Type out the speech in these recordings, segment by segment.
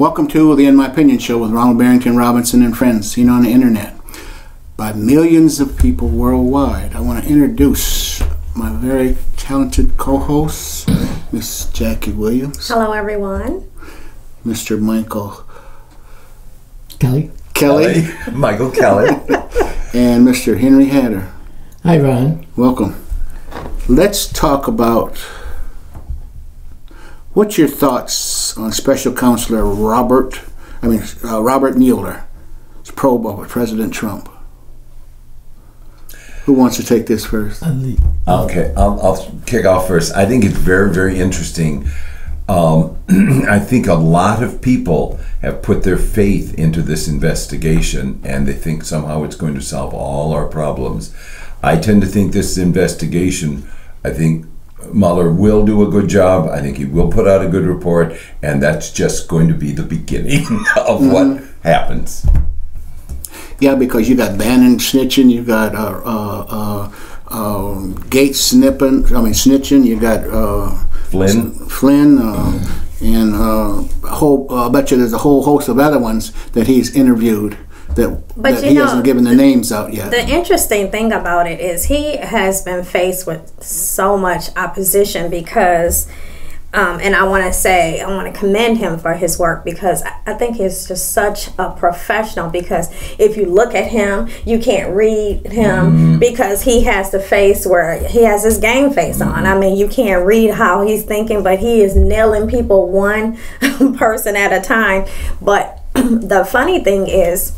Welcome to the In My Opinion show with Ronald Barrington Robinson and friends, seen on the internet by millions of people worldwide. I want to introduce my very talented co-host, Miss Jackie Williams. Hello, everyone. Mr. Michael Kelly. Michael Kelly. And Mr. Henry Hatter. Hi, Ron. Welcome. Let's talk about what's your thoughts on Special Counselor Robert Mueller, probe of President Trump. Who wants to take this first? Okay, I'll kick off first. I think it's very, very interesting. I think a lot of people have put their faith into this investigation, and they think somehow it's going to solve all our problems. I tend to think this investigation, I think Mueller will do a good job. I think he will put out a good report, and that's just going to be the beginning of what happens. Yeah, because you got Bannon snitching, you got Gates snitching, you got Flynn, and I bet you there's a whole host of other ones that he's interviewed that he hasn't given the names out yet. The interesting thing about it is he has been faced with so much opposition because, and I want to commend him for his work, because I think he's just such a professional. Because if you look at him, you can't read him because he has the face where he has his game face on. I mean, you can't read how he's thinking, but he is nailing people one person at a time. But the funny thing is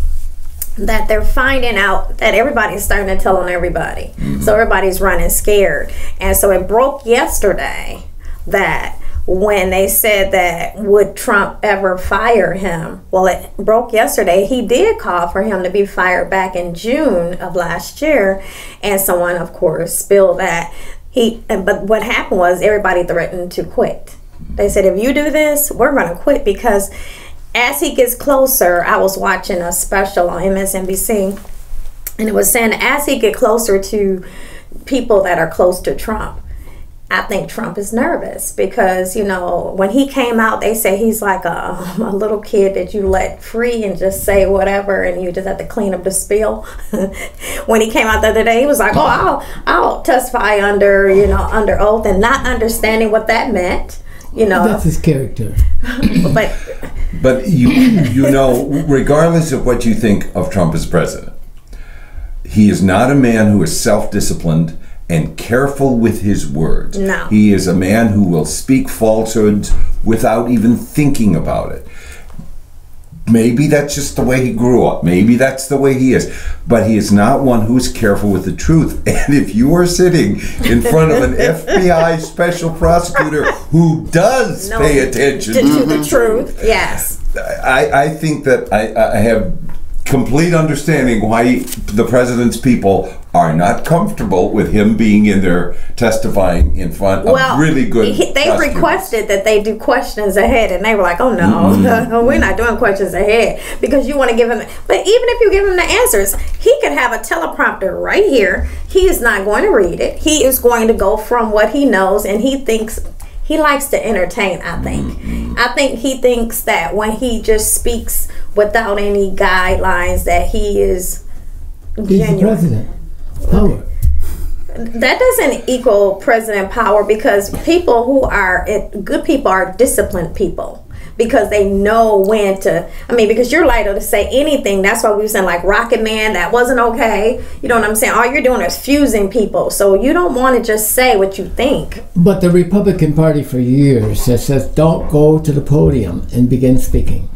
that they're finding out that everybody's starting to tell on everybody. So everybody's running scared. And so it broke yesterday that when they said that would Trump ever fire him, well, it broke yesterday. He did call for him to be fired back in June of last year, and someone, of course, spilled that. But what happened was everybody threatened to quit. They said, if you do this, we're going to quit, because as he gets closer, I was watching a special on MSNBC, and it was saying as he get closer to people that are close to Trump, I think Trump is nervous, because, you know, when he came out, they say he's like a little kid that you let free and just say whatever, and you just have to clean up the spill. When he came out the other day, he was like, "Oh, I'll testify under oath," and not understanding what that meant. You know, that's his character. But you know, regardless of what you think of Trump as president, he is not a man who is self-disciplined and careful with his words. No. He is a man who will speak falsehoods without even thinking about it. Maybe that's just the way he grew up. Maybe that's the way he is. But he is not one who is careful with the truth. And if you are sitting in front of an FBI special prosecutor who does pay attention to the truth, yes. I think that I have complete understanding why the president's people are not comfortable with him being in there testifying in front of really good they requested that they do questions ahead, and they were like, "Oh no, we're not doing questions ahead, because you want to give him." But even if you give him the answers, he could have a teleprompter right here. He is not going to read it. He is going to go from what he knows, and he thinks he likes to entertain. I think he thinks that when he just speaks without any guidelines, that he is He's the president. Power. That doesn't equal president power, because people who are good people are disciplined people, because they know when to. I mean, because you're liable to say anything. That's why we were saying, like Rocket Man, that wasn't okay. You know what I'm saying? All you're doing is fusing people, so you don't want to just say what you think. But the Republican Party for years has said, don't go to the podium and begin speaking.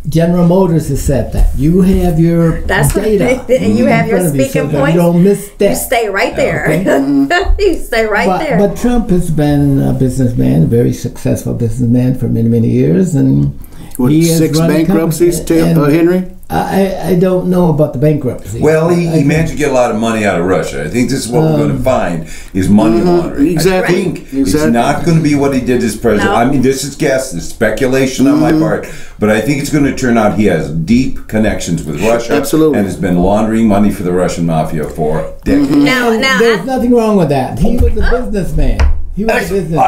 General Motors has said that. You have your data. You have your speaking points. You don't miss that. You stay right there. Okay. You stay right there. But Trump has been a businessman, a very successful businessman for many, many years. And he has 6 bankruptcies, Henry? I don't know about the bankruptcy. Well, he managed to get a lot of money out of Russia. I think this is what we're going to find is money laundering. Exactly. I think it's not going to be what he did as president. No. I mean, this is guess, this is speculation on my part, but I think it's going to turn out he has deep connections with Russia. Absolutely. And has been laundering money for the Russian mafia for decades. Now, there's nothing wrong with that. He was a businessman. He was a business.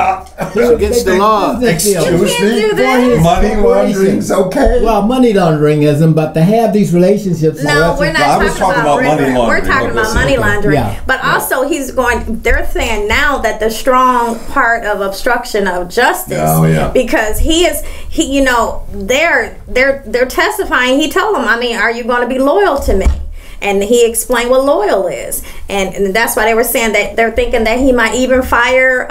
Against the law. Excuse can't do me? that. Money laundering's okay? Well, money laundering isn't, but to have these relationships. No, we're not I was talking about money regular- laundering. We're talking Like about this. money laundering. Yeah. But also, they're saying now that the strong part of obstruction of justice. Oh, yeah. Because they're testifying. He told them, I mean, are you going to be loyal to me? And he explained what loyal is. And that's why they were saying that they're thinking that he might even fire,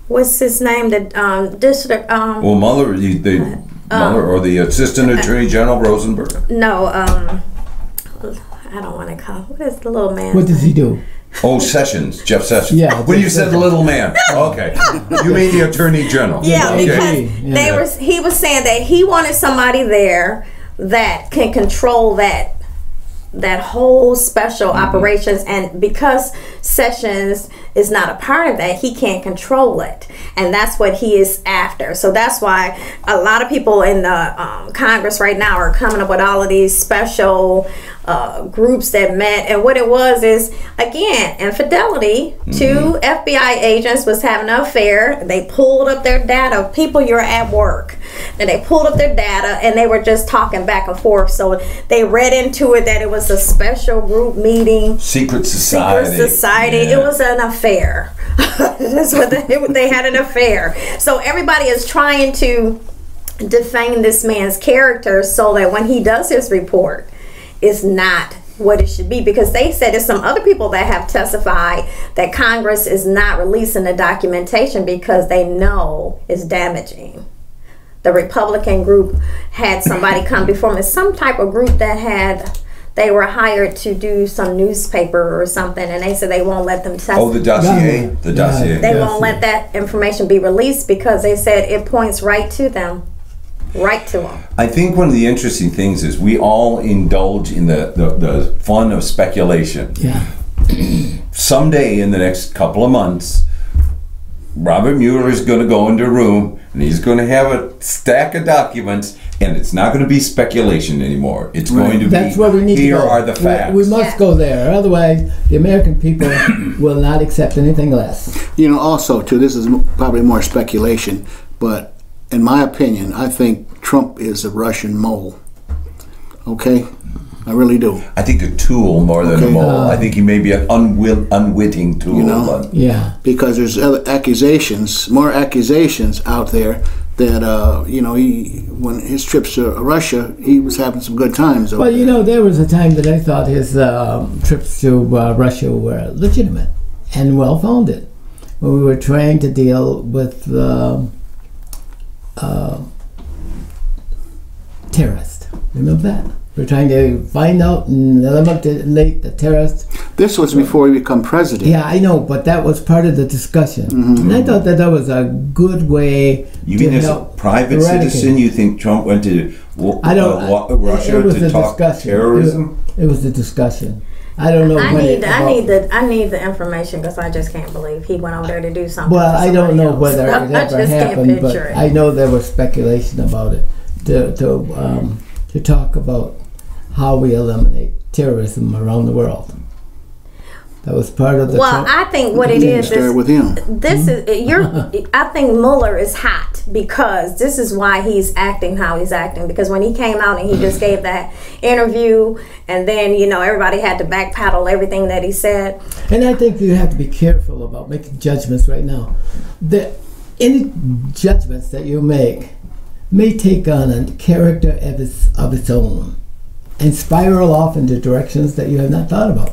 what's his name? The district. Well, Mueller, Mueller or the Assistant Attorney General Rosenberg. No, I don't want to call. What is the little man? What does he do? Oh, Sessions, Jeff Sessions. Yeah, When you Jeff said Sessions. little man, okay, you mean the Attorney General? Yeah, Okay. because he was saying that he wanted somebody there that can control that whole special operations, and because Sessions is not a part of that, he can't control it, and that's what he is after. So that's why a lot of people in the Congress right now are coming up with all of these special groups that met, and what it was is, again, infidelity. Two FBI agents was having an affair. They pulled up their data. People, you're at work, and they pulled up their data, and they were just talking back and forth. So they read into it that it was a special group meeting. Secret society. It was an affair. That's what they had, an affair. So everybody is trying to defame this man's character so that when he does his report, it's not what it should be, because they said there's some other people that have testified that Congress is not releasing the documentation because they know it's damaging. The Republican group had somebody come before them, some type of group that they were hired to do some newspaper or something, and they said they won't let them testify. Oh, the dossier. The dossier. They won't let that information be released because they said it points right to them. Right to them. I think one of the interesting things is we all indulge in the fun of speculation. Yeah. Someday in the next couple of months, Robert Mueller is going to go into a room and he's going to have a stack of documents, and it's not going to be speculation anymore. It's going to That's be, where we need here to go. are the facts. We must go there. Otherwise, the American people will not accept anything less. Also, too, this is probably more speculation, but in my opinion, I think Trump is a Russian mole. Okay? I really do. I think a tool more than a mole. I think he may be an unwitting tool. But Yeah. Because there's more accusations out there that, when his trips to Russia, he was having some good times over there. There was a time that I thought his trips to Russia were legitimate and well-founded. When we were trying to deal with terrorists. Remember that? We're trying to find out and eliminate the terrorists. This was before he became president. Yeah, I know, but that was part of the discussion. And I thought that was a good way you to mean as a help private eradicate. citizen, you think Trump went to Russia it was to a talk discussion. terrorism? It was a discussion. I don't know. I need the information because I just can't believe he went over there to do something. Well, I don't know else. whether it I ever just can't happened, but picture it. I know there was speculation about it to talk about how we eliminate terrorism around the world. That was part of the. Well, I think what it is Start with him. this is I think Mueller is hot because this is why he's acting how he's acting, because when he came out and he just gave that interview and then everybody had to backpedal everything that he said. And I think you have to be careful about making judgments right now. Any judgments that you make may take on a character of its own and spiral off into directions that you have not thought about.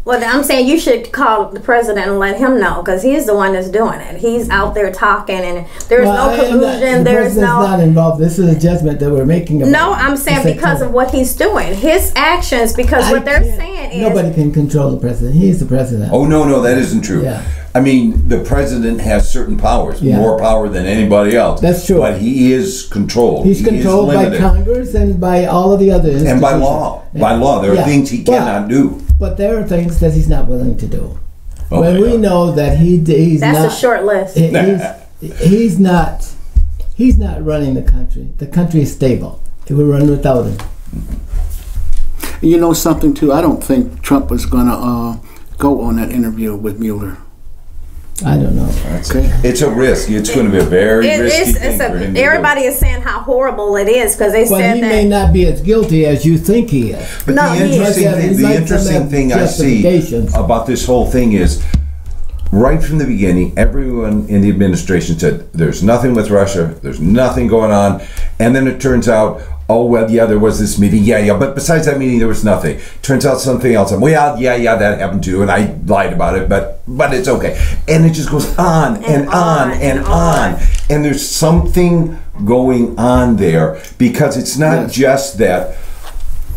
Well, I'm saying you should call the president and let him know, because he's the one that's doing it. He's out there talking, and there's no collusion. The president's not involved. This is a judgment that we're making. No, I'm saying because of what he's doing, his actions. Because what they're saying is nobody can control the president. He's the president. Oh no, that isn't true. Yeah. I mean, the president has certain powers, more power than anybody else. That's true. But he is controlled. He's controlled by Congress and by all of the other institutions. And by law. By law, there are things he cannot do. But there are things that he's not willing to do. Okay. When we know that he's that's not, a short list. He's not running the country. The country is stable. It will run without him. You know something too? I don't think Trump was going to go on that interview with Mueller. I don't know. It's a risk. It's going to be a very risky thing for him to do. Everybody is saying how horrible it is because they But said he that may not be as guilty as you think he is. But No, the interesting thing I see about this whole thing is, right from the beginning, everyone in the administration said, there's nothing with Russia, there's nothing going on. And then it turns out, oh, well, yeah, there was this meeting. Yeah, but besides that meeting, there was nothing. Turns out something else. Well, yeah, that happened too, and I lied about it, but it's okay. And it just goes on and on and on. And there's something going on there, because it's not just that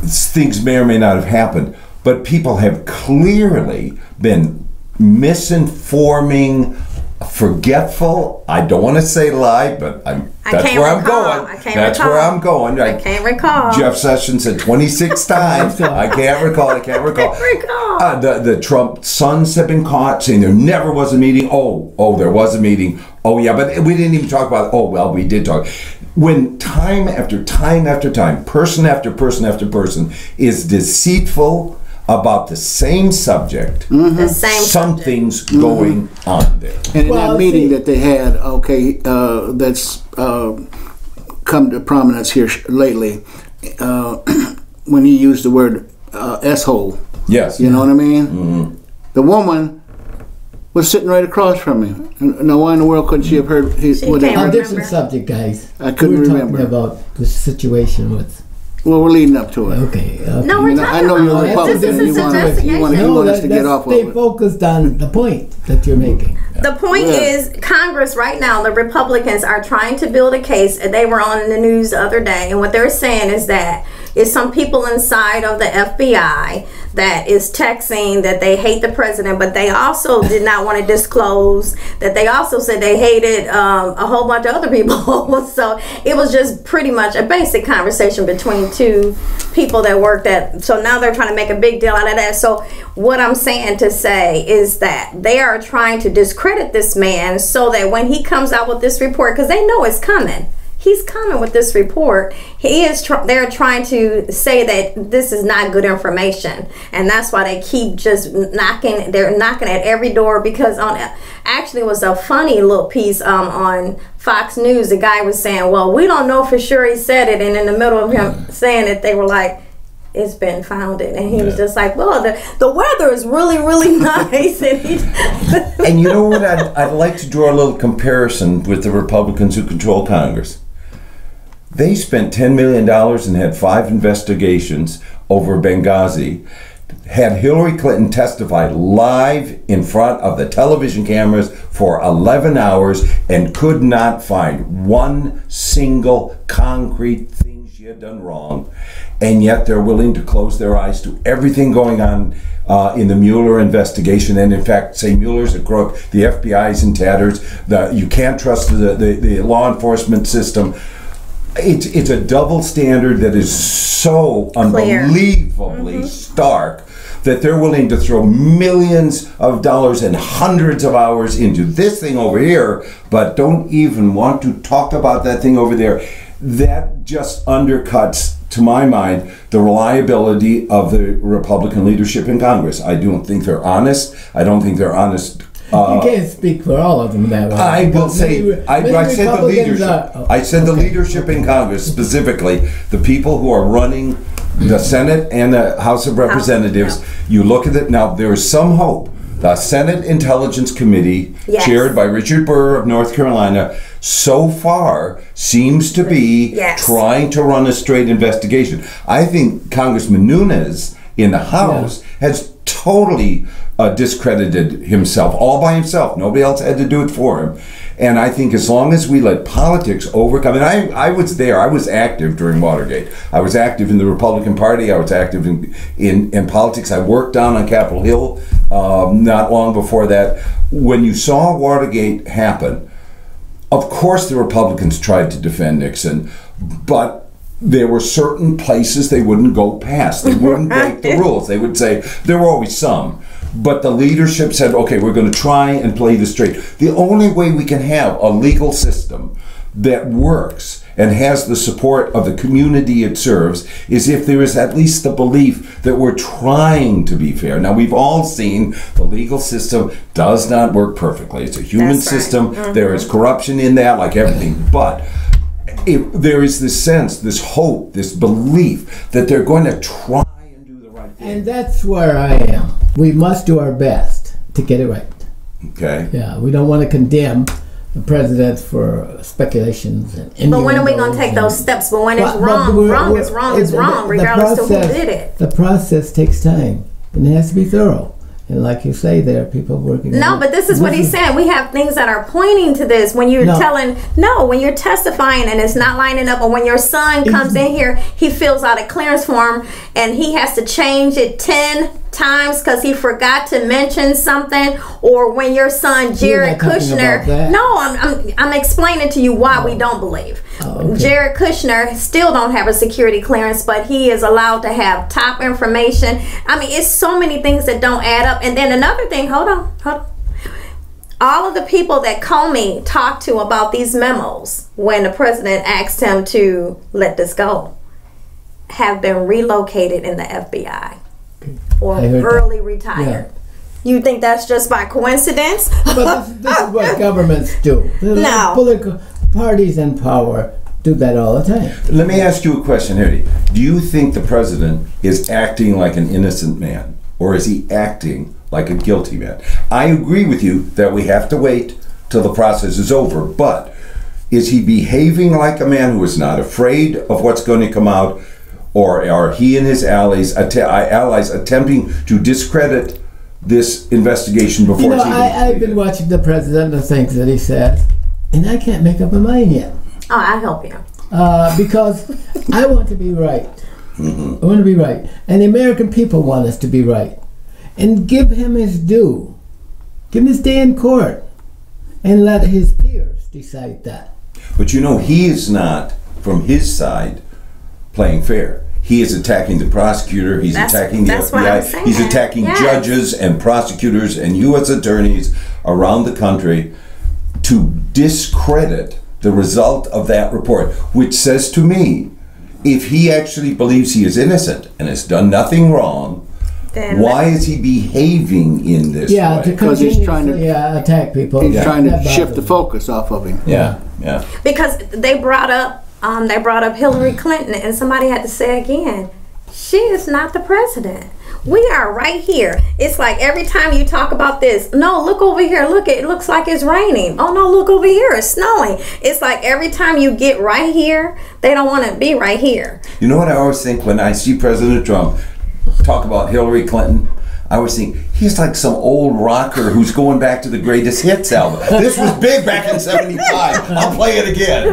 things may or may not have happened, but people have clearly been misinforming, forgetful. I don't want to say lie, but that's where I'm going. That's where I'm going. I can't recall. Jeff Sessions said 26 times. I can't recall. The Trump sons have been caught saying there never was a meeting. Oh, there was a meeting. Oh, yeah, but we didn't even talk about it. Oh, well, we did talk. When time after time after time, person after person after person is deceitful about the same subject, something's going on there. And in that meeting that they had, that's come to prominence here lately, when he used the word S-hole. Yes. You know what I mean? Mm-hmm. The woman was sitting right across from him. Now, why in the world couldn't she have heard what it on a different subject, guys. I couldn't remember. We're talking about the situation with... Well, we're leading up to it. Okay. No, we're talking I know you're a Republican. You want us to get off of it. Stay focused on the point that you're making. The point is, Congress right now, the Republicans are trying to build a case. They were on the news the other day, and what they're saying is that is some people inside of the FBI that is texting that they hate the president, but they also did not want to disclose that they also said they hated a whole bunch of other people. So it was just pretty much a basic conversation between two people that worked at. So now they're trying to make a big deal out of that. So what I'm saying to say is that they are trying to discredit this man so that when he comes out with this report, because they know it's coming. He's coming with this report. They're trying to say that this is not good information, and that's why they keep just knocking. They're knocking at every door because actually it was a funny little piece on Fox News. The guy was saying, "Well, we don't know for sure he said it," and in the middle of him saying it, they were like, "It's been founded," and he was just like, "Well, the weather is really, really nice." And you know what? I'd like to draw a little comparison with the Republicans who control Congress. They spent $10 million and had 5 investigations over Benghazi, had Hillary Clinton testify live in front of the television cameras for 11 hours and could not find one single concrete thing she had done wrong. And yet they're willing to close their eyes to everything going on in the Mueller investigation, and in fact say Mueller's a crook, the FBI's in tatters, you can't trust the law enforcement system. It's a double standard that is so unbelievably stark that they're willing to throw millions of dollars and hundreds of hours into this thing over here, but don't even want to talk about that thing over there. That just undercuts, to my mind, the reliability of the Republican leadership in Congress. I don't think they're honest. I don't think they're honest. You can't speak for all of them that way. I will say, I said the leadership. I said the leadership in Congress, specifically the people who are running the Senate and the House of Representatives. You look at it now. There is some hope. The Senate Intelligence Committee, chaired by Richard Burr of North Carolina, so far seems to be trying to run a straight investigation. I think Congressman Nunes in the House has totally discredited himself, all by himself. Nobody else had to do it for him. And I think as long as we let politics overcome, and I was there, I was active during Watergate. I was active in the Republican Party, I was active in politics. I worked down on Capitol Hill not long before that. When you saw Watergate happen, of course the Republicans tried to defend Nixon, but there were certain places they wouldn't go past. They wouldn't break the rules. They would say, there were always some. But the leadership said, okay, we're going to try and play this straight. The only way we can have a legal system that works and has the support of the community it serves is if there is at least the belief that we're trying to be fair. Now, we've all seen the legal system does not work perfectly. It's a human system. There is corruption in that, like everything. But if there is this sense, this hope, this belief that they're going to try and do the right thing. And that's where I am. We must do our best to get it right. Okay. Yeah, we don't want to condemn the president for speculations and But when are we going to take those steps? But when it's wrong, wrong is wrong is wrong, regardless of who did it. The process takes time, and it has to be thorough. And like you say, there are people working. No, but this is what he's saying. We have things that are pointing to this. When you're when you're testifying and it's not lining up, or when your son comes in here, he fills out a clearance form and he has to change it 10 times because he forgot to mention something, or when your son Jared Kushner, I'm explaining to you why we don't believe. Jared Kushner still don't have a security clearance, but he is allowed to have top information. I mean, it's so many things that don't add up. And then another thing, hold on. All of the people that Comey talked to about these memos when the president asked him to let this go have been relocated in the FBI. Or early retired. Yeah. You think that's just by coincidence? But this is what governments do. No. Political parties in power do that all the time. Let me ask you a question, Harry. Do you think the president is acting like an innocent man, or is he acting like a guilty man? I agree with you that we have to wait till the process is over, but is he behaving like a man who is not afraid of what's going to come out? Or are he and his allies attempting to discredit this investigation before it's even I've been watching the president, the things that he says, and I can't make up my mind yet. Oh, I'll help you. Because I want to be right. I want to be right. And the American people want us to be right. And give him his due. Give him his day in court. And let his peers decide that. But he is not, from his side, playing fair. He is attacking the prosecutor, he's attacking the FBI, he's attacking judges and prosecutors and U.S. attorneys around the country to discredit the result of that report, which says to me, if he actually believes he is innocent and has done nothing wrong, why is he behaving in this way? Because he's trying to attack people. He's trying to shift the focus off of him. Yeah. Because they brought up Hillary Clinton, and somebody had to say again, she is not the president. We are right here. It's like every time you talk about this, no, look over here. Look, it looks like it's raining. Oh no, look over here, it's snowing. It's like every time you get right here, they don't want to be right here. You know what I always think when I see President Trump talk about Hillary Clinton? I was thinking, he's like some old rocker who's going back to the greatest hits album. This was big back in '75. I'll play it again.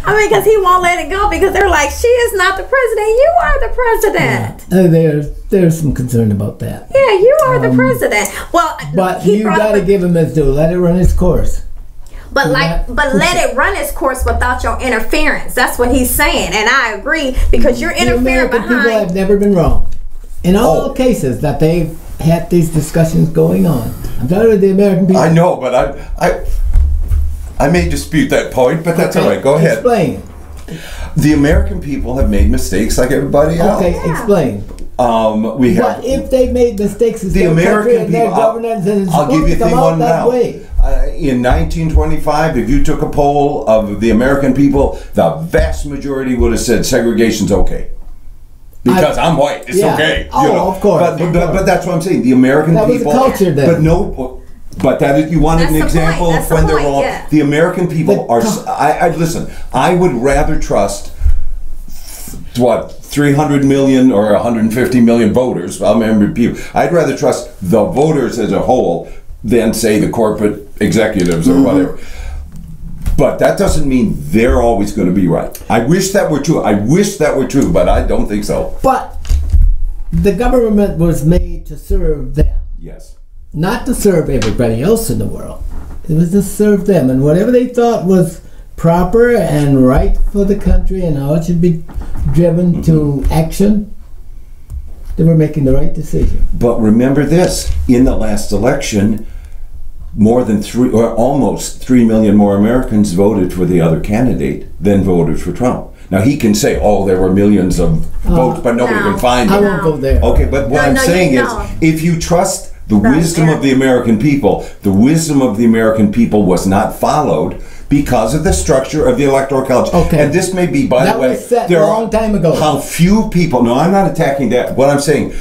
I mean, because he won't let it go because they're like, she is not the president. You are the president. Yeah. There's some concern about that. Yeah, you are the president. Well, but you got to give him his due. Let it run its course. But let it run its course without your interference. That's what he's saying, and I agree because you're interfering behind. People have never been wrong. In all cases that they've had these discussions going on. I'm talking about the American people. I know, but I may dispute that point, but that's all right. Go ahead. Explain. The American people have made mistakes like everybody else. Okay, explain. We have. But if they made mistakes, the American people. I'll give you thing one now. In 1925, if you took a poll of the American people, the vast majority would have said segregation's okay. Because I'm white, it's okay. Of course. But that's what I'm saying. The American people. That was the culture then. But that you wanted an example of when they're wrong. Yeah. The American people are. Listen. I would rather trust 300 million or 150 million voters. I remember people. I'd rather trust the voters as a whole than say the corporate executives or whatever. But that doesn't mean they're always going to be right. I wish that were true. But I don't think so. But the government was made to serve them. Yes. Not to serve everybody else in the world. It was to serve them. And whatever they thought was proper and right for the country and how it should be driven to action, they were making the right decision. But remember this, in the last election, more than almost 3 million more Americans voted for the other candidate than voted for Trump. Now he can say, "Oh, there were millions of votes, but nobody can find I it." won't go there. Okay, but what I'm saying is, if you trust the wisdom of the American people, the wisdom of the American people was not followed because of the structure of the Electoral College. Okay. And this may be, by That the way, was set a long time ago. how few people. No, I'm not attacking that. What I'm saying,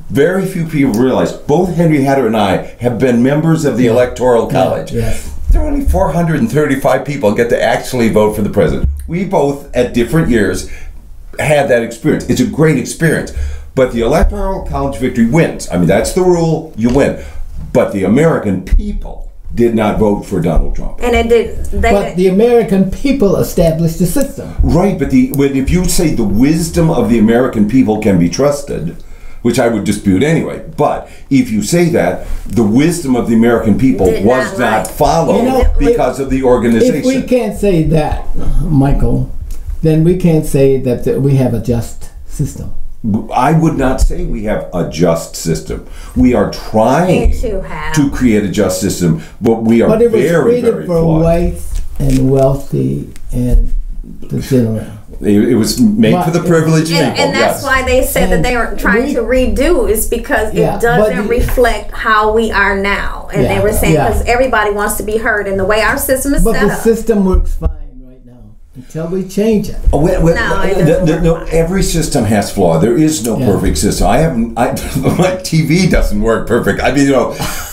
very few people realize. Both Henry Hatter and I have been members of the Electoral College. Yes. There are only 435 people get to actually vote for the president. We both, at different years, had that experience. It's a great experience. But the Electoral College victory wins. I mean, that's the rule. You win. But the American people did not vote for Donald Trump. And it did. But the American people established the system. Right, but if you say the wisdom of the American people can be trusted, which I would dispute anyway, but if you say that, the wisdom of the American people was not followed because of the organization. If we can't say that, Michael, then we can't say that we have a just system. I would not say we have a just system. We are trying to create a just system, but we are but it was very, created very for flawed. whites and wealthy and the general. It was made for the privileged people. And that's why they said that they were trying to redo, is because it doesn't reflect how we are now. And they were saying because everybody wants to be heard, and the way our system is set up. But the system works fine right now until we change it. No, every system has flaw. There is no perfect system. My TV doesn't work perfect. I mean,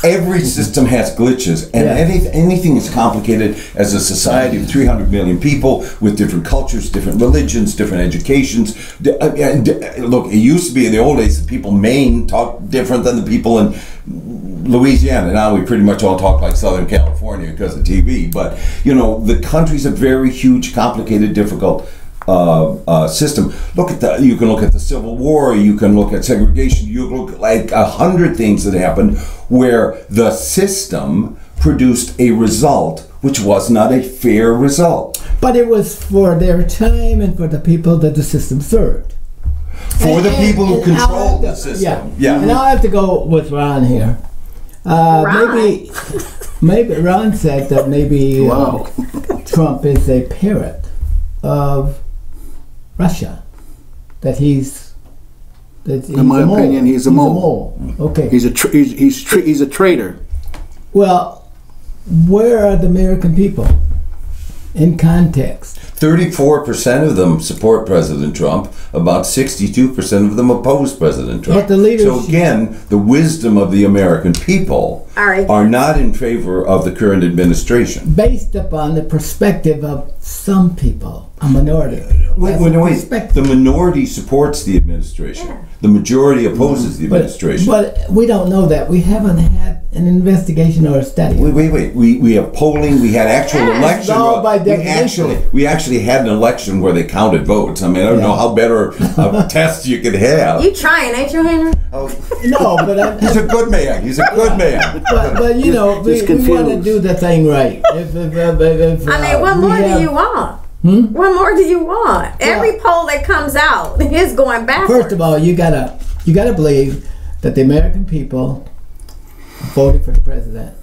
every system has glitches, and anything as complicated as a society of 300 million people with different cultures, different religions, different educations. Look, it used to be in the old days that people in Maine talked different than the people in Louisiana. Now we pretty much all talk like Southern California because of TV. But the country's a very huge, complicated, difficult system. You can look at the Civil War. You can look at segregation. You can look at like 100 things that happened where the system produced a result which was not a fair result. But it was for their time and for the people that the system served. For the people who controlled the system. Yeah. And I'll have to go with Ron here. Maybe Ron said that maybe Trump is a parrot of Russia. That he's in my opinion, he's a mole. Okay. He's a traitor. Well, where are the American people in context? 34% of them support President Trump. About 62% of them oppose President Trump. But the leadership. So again, the wisdom of the American people are not in favor of the current administration. Based upon the perspective of some people, a minority. Wait. The minority supports the administration. Yeah. The majority opposes the administration. But we don't know that. We haven't had an investigation or a study. Wait. We have polling. We had actual election. All by definition. We actually had an election where they counted votes. I mean, I don't know how better a test you could have. You trying, ain't you, Henry? No, but he's a good man. He's a good man. But we want to do the thing right. What more do you want? What more do you want? Every poll that comes out is going backwards. First of all, you gotta believe that the American people voted for the president,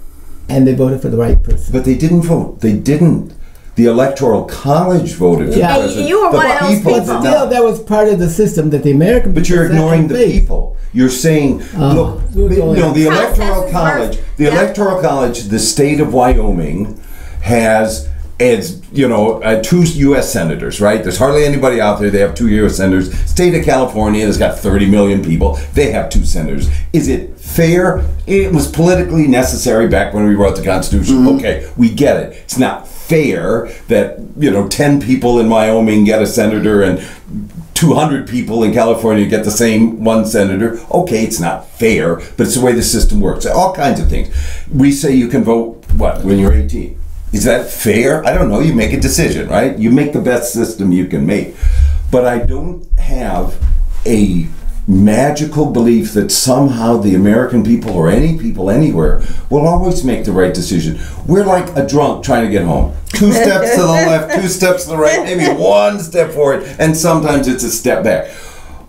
and they voted for the right person. But they didn't vote. They didn't. The Electoral College voted for the president. You were one of those people. But still, that was part of the system that the American people. But you're ignoring the people. You're saying, the Electoral College. The Electoral College. The state of Wyoming has. As 2 U.S. senators, right? There's hardly anybody out there. They have 2 U.S. senators. State of California has got 30 million people. They have 2 senators. Is it fair? It was politically necessary back when we wrote the Constitution. Mm-hmm. Okay, we get it. It's not fair that 10 people in Wyoming get a senator and 200 people in California get the same one senator. Okay, it's not fair, but it's the way the system works. All kinds of things. We say you can vote when you're 18. Is that fair? I don't know. You make a decision, right? You make the best system you can make. But I don't have a magical belief that somehow the American people or any people anywhere will always make the right decision. We're like a drunk trying to get home. 2 steps to the left, 2 steps to the right, maybe 1 step forward, and sometimes it's a step back.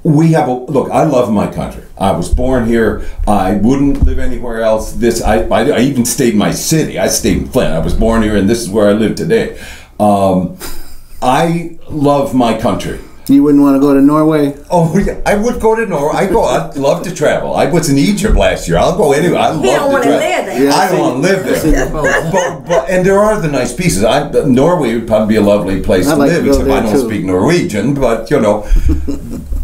We have a look. I love my country. I was born here. I wouldn't live anywhere else. I even stayed in my city. I stayed in Flint. I was born here, and this is where I live today. I love my country. You wouldn't want to go to Norway? Oh, yeah, I would go to Norway. I'd love to travel. I was in Egypt last year. I'll go anywhere. I love to travel. Live there. Yeah, I don't want to live there. But and there are the nice pieces. Norway would probably be a lovely place to live, except I don't speak Norwegian. But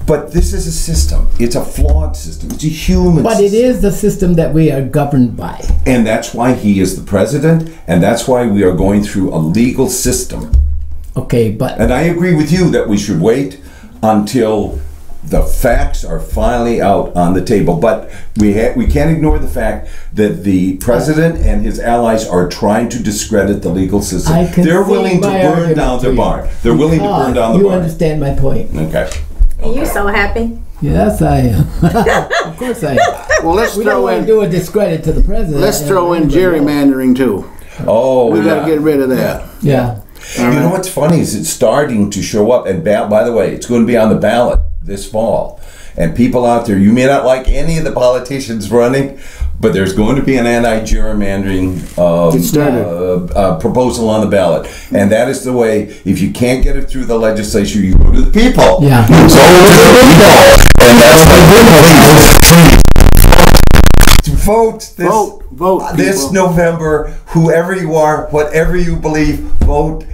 but this is a system. It's a flawed system. It's a human. But system. it is the system that we are governed by. And that's why he is the president, and that's why we are going through a legal system. Okay, but... And I agree with you that we should wait until the facts are finally out on the table. But we can't ignore the fact that the president and his allies are trying to discredit the legal system. They're willing to burn down the barn. They're willing to burn down the barn. You understand my point. Okay. Are you so happy? Yes, I am. Of course I am. Well, We don't want to do a discredit to the president. Let's throw in gerrymandering too. Oh, We got to get rid of that. Yeah. You know what's funny is it's starting to show up, and by the way, it's going to be on the ballot this fall. And people out there, you may not like any of the politicians running, but there's going to be an anti-gerrymandering proposal on the ballot. And that is the way, if you can't get it through the legislature, you go to the people. Yeah. So and that's vote this November. Whoever you are, whatever you believe, vote.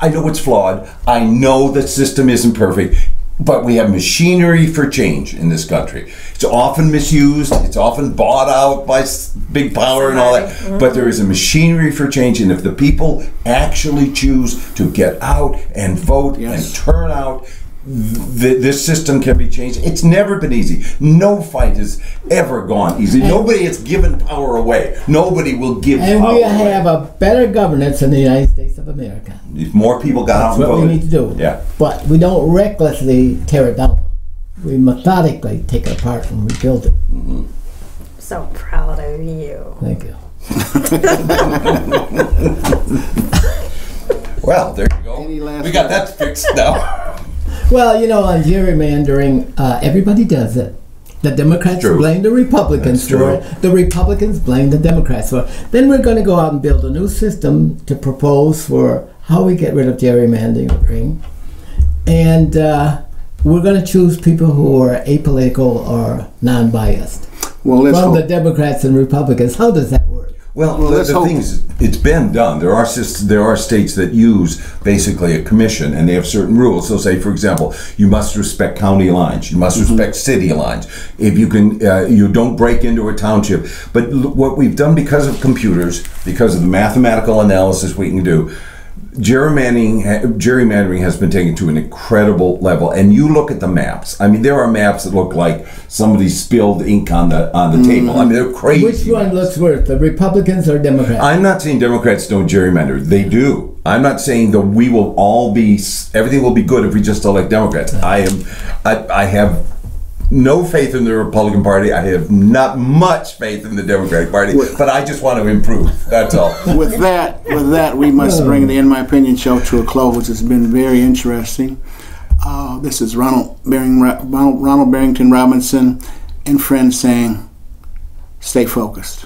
I know it's flawed. I know the system isn't perfect, but we have machinery for change in this country. It's often misused. It's often bought out by big power and all that. Mm-hmm. But there is a machinery for change, and if the people actually choose to get out and vote and turn out, this system can be changed. It's never been easy. No fight has ever gone easy. Nobody has given power away. Nobody will give power away. And we have a better governance in the United States of America. If more people got out and voted. That's what we need to do. Yeah. But we don't recklessly tear it down. We methodically take it apart and rebuild it. Mm-hmm. So proud of you. Thank you. Well, there you go. We got that fixed now. Well, on gerrymandering, everybody does it. The Democrats blame the Republicans for it. The Republicans blame the Democrats for it. Then we're going to go out and build a new system to propose for how we get rid of gerrymandering. And we're going to choose people who are apolitical or non-biased. Well, from the Democrats and Republicans. How does that work? Well, the thing is, it's been done. There are states that use basically a commission, and they have certain rules. So, say, for example, you must respect county lines. You must respect city lines. If you can, you don't break into a township. But what we've done because of computers, because of the mathematical analysis we can do, gerrymandering has been taken to an incredible level. And you look at the maps. I mean, there are maps that look like somebody spilled ink on the table. I mean, they're crazy. Which one looks worse, the Republicans or Democrats? I'm not saying Democrats don't gerrymander. They do. I'm not saying that we will all be, everything will be good if we just elect Democrats. I have no faith in the Republican Party. I have not much faith in the Democratic Party, but I just want to improve. That's all. With that, we must bring the In My Opinion show to a close. It's been very interesting. This is Ronald Barrington Robinson and friends saying, stay focused.